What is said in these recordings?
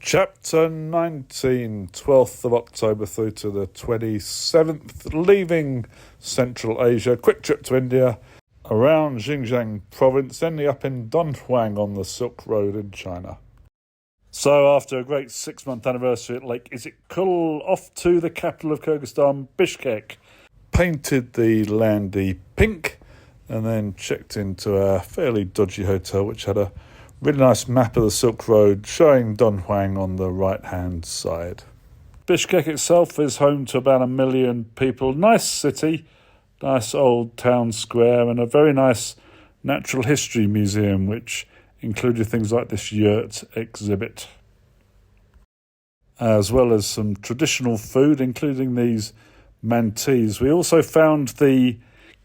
Chapter 19, 12th of October through to the 27th, leaving Central Asia, quick trip to India, around Xinjiang province, ending up in Dunhuang on the Silk Road in China. So after a great 6-month anniversary at Lake Izikul, off to the capital of Kazakhstan, Bishkek, painted the landy pink, and then checked into a fairly dodgy hotel which had a really nice map of the Silk Road showing Dunhuang on the right-hand side. Bishkek itself is home to about 1 million people. Nice city, nice old town square, and a very nice natural history museum which included things like this yurt exhibit, as well as some traditional food, including these mantis. We also found the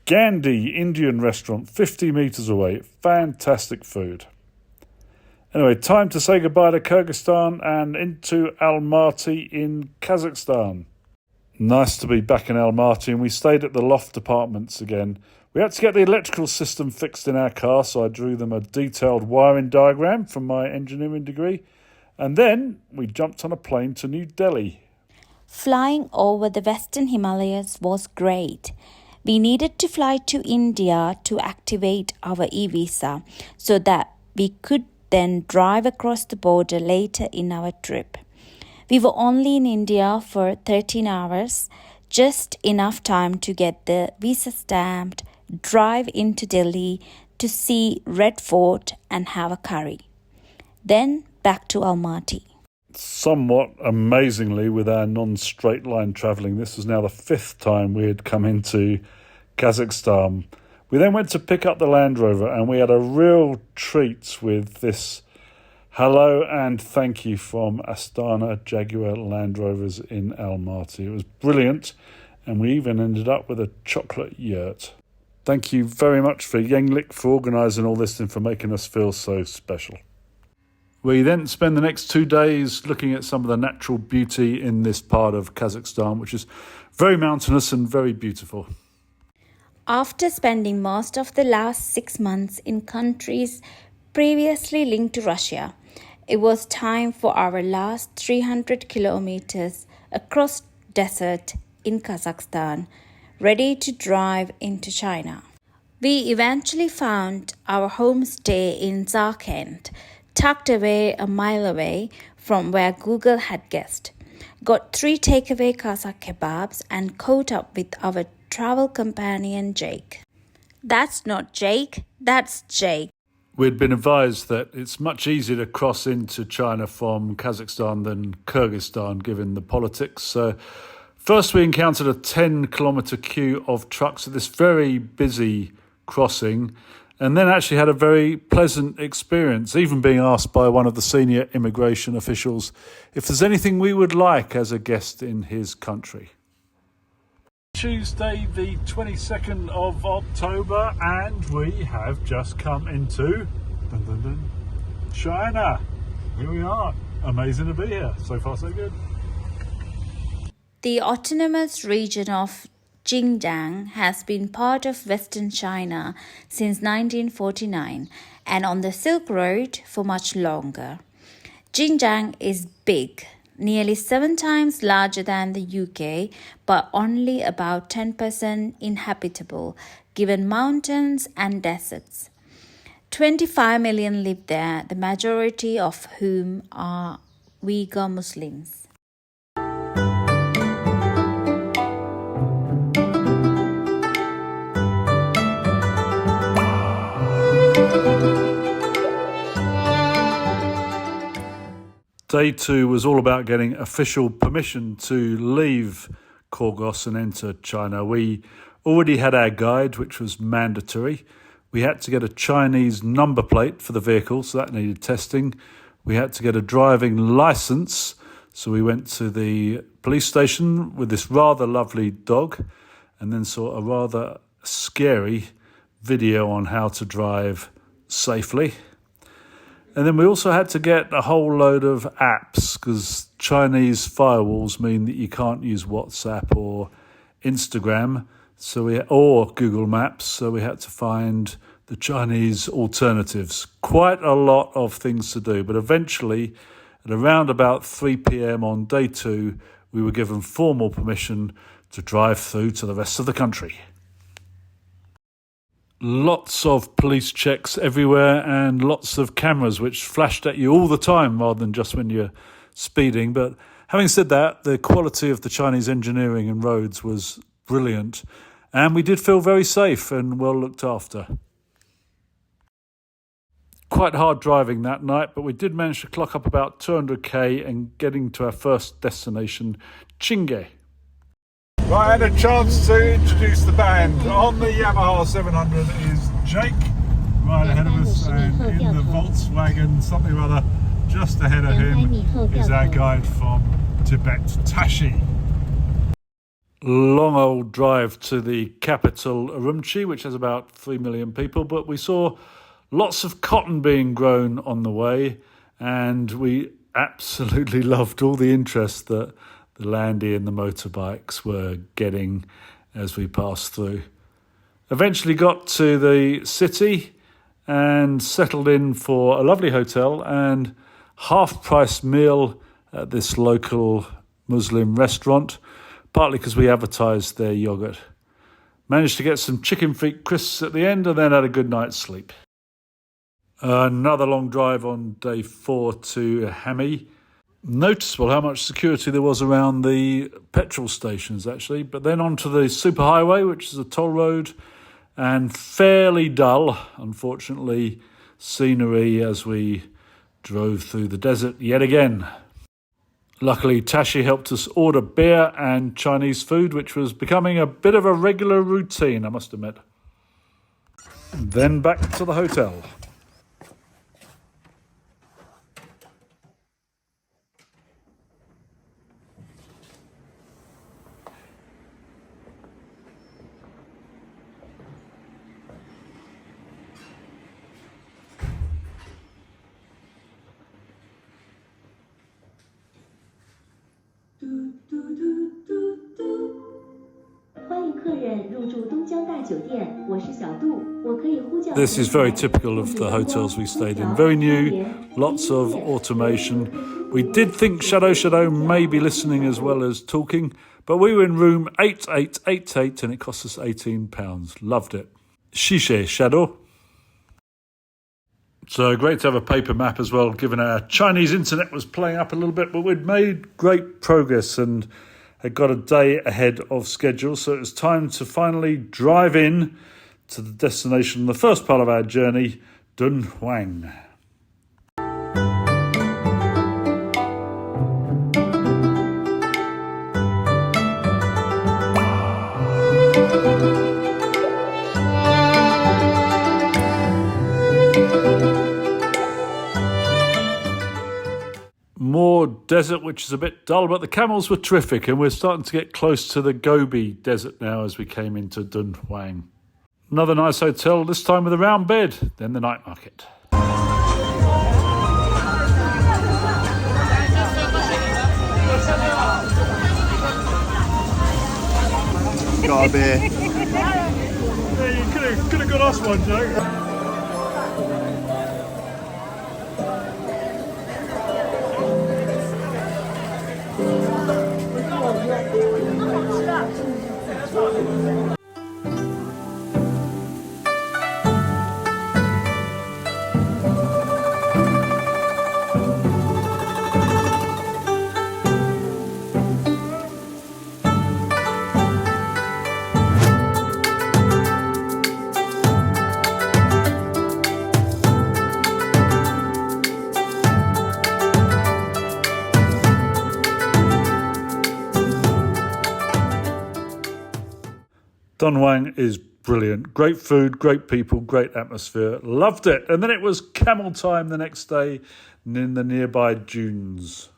Gandhi Indian restaurant 50 metres away. Fantastic food. Anyway, time to say goodbye to Kyrgyzstan and into Almaty in Kazakhstan. Nice to be back in Almaty, and we stayed at the loft apartments again. We had to get the electrical system fixed in our car, so I drew them a detailed wiring diagram from my engineering degree. And then we jumped on a plane to New Delhi. Flying over the Western Himalayas was great. We needed to fly to India to activate our e-visa so that we could then drive across the border later in our trip. We were only in India for 13 hours, just enough time to get the visa stamped, drive into Delhi to see Red Fort and have a curry. Then back to Almaty. Somewhat amazingly, with our non-straight line travelling, this was now the 5th time we had come into Kazakhstan. We then went to pick up the Land Rover, and we had a real treat with this hello and thank you from Astana Jaguar Land Rovers in Almaty. It was brilliant, and we even ended up with a chocolate yurt. Thank you very much for Yenglik for organising all this and for making us feel so special. We then spend the next 2 days looking at some of the natural beauty in this part of Kazakhstan, which is very mountainous and very beautiful. After spending most of the last 6 months in countries previously linked to Russia, it was time for our last 300 kilometers across desert in Kazakhstan, ready to drive into China. We eventually found our homestay in Zarkent, tucked away a mile away from where Google had guessed. Got 3 takeaway Kazakh kebabs and caught up with our travel companion Jake. That's not Jake, that's Jake. We'd been advised that it's much easier to cross into China from Kazakhstan than Kyrgyzstan, given the politics. So first we encountered a 10-kilometre queue of trucks at this very busy crossing, and then actually had a very pleasant experience, even being asked by one of the senior immigration officials if there's anything we would like as a guest in his country. Tuesday the 22nd of October, and we have just come into China. Here we are. Amazing to be here. So far so good. The autonomous region of Xinjiang has been part of Western China since 1949 and on the Silk Road for much longer. Xinjiang is big, nearly 7 times larger than the UK, but only about 10% inhabitable, given mountains and deserts. 25 million live there, the majority of whom are Uyghur Muslims. Day 2 was all about getting official permission to leave Kyrgyz and enter China. We already had our guide, which was mandatory. We had to get a Chinese number plate for the vehicle, so that needed testing. We had to get a driving licence, so we went to the police station with this rather lovely dog, and then saw a rather scary video on how to drive safely. And then we also had to get a whole load of apps, because Chinese firewalls mean that you can't use WhatsApp or Instagram or Google Maps, so we had to find the Chinese alternatives. Quite a lot of things to do, but eventually At around about 3 p.m. on day 2, we were given formal permission to drive through to the rest of the country. Lots of police checks everywhere and lots of cameras which flashed at you all the time rather than just when you're speeding. But having said that, the quality of the Chinese engineering and roads was brilliant, and we did feel very safe and well looked after. Quite hard driving that night, but we did manage to clock up about 200k and getting to our first destination, Qingge. Right, I had a chance to introduce the band. On the Yamaha 700 is Jake, right ahead of us, and in the Volkswagen something or other just ahead of him is our guide from Tibet, Tashi. Long old drive to the capital, Urumqi, which has about 3 million people, but we saw lots of cotton being grown on the way, and we absolutely loved all the interest that the Landy and the motorbikes were getting as we passed through. Eventually got to the city and settled in for a lovely hotel and half-price meal at this local Muslim restaurant, partly because we advertised their yoghurt. Managed to get some chicken feet crisps at the end and then had a good night's sleep. Another long drive on day 4 to Hami. Noticeable how much security there was around the petrol stations, actually. But then onto the superhighway, which is a toll road, and fairly dull, unfortunately, scenery as we drove through the desert yet again. Luckily, Tashi helped us order beer and Chinese food, which was becoming a bit of a regular routine, I must admit. Then back to the hotel. This is very typical of the hotels we stayed in. Very new, lots of automation. We did think Shadow may be listening as well as talking, but we were in room 8888 and it cost us £18. Loved it. Shishe Shadow. So great to have a paper map as well, given our Chinese internet was playing up a little bit, but we'd made great progress and had got a day ahead of schedule. So it was time to finally drive in to the destination, the first part of our journey, Dunhuang. More desert, which is a bit dull, but the camels were terrific, and we're starting to get close to the Gobi Desert now as we came into Dunhuang. Another nice hotel, this time with a round bed, then the night market. Got a beer. Yeah, you could have got us one, Joe. Dunhuang is brilliant. Great food, great people, great atmosphere. Loved it. And then it was camel time the next day in the nearby dunes.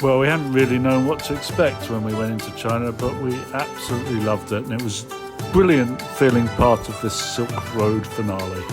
Well, we hadn't really known what to expect when we went into China, but we absolutely loved it, and it was brilliant feeling part of this Silk Road finale.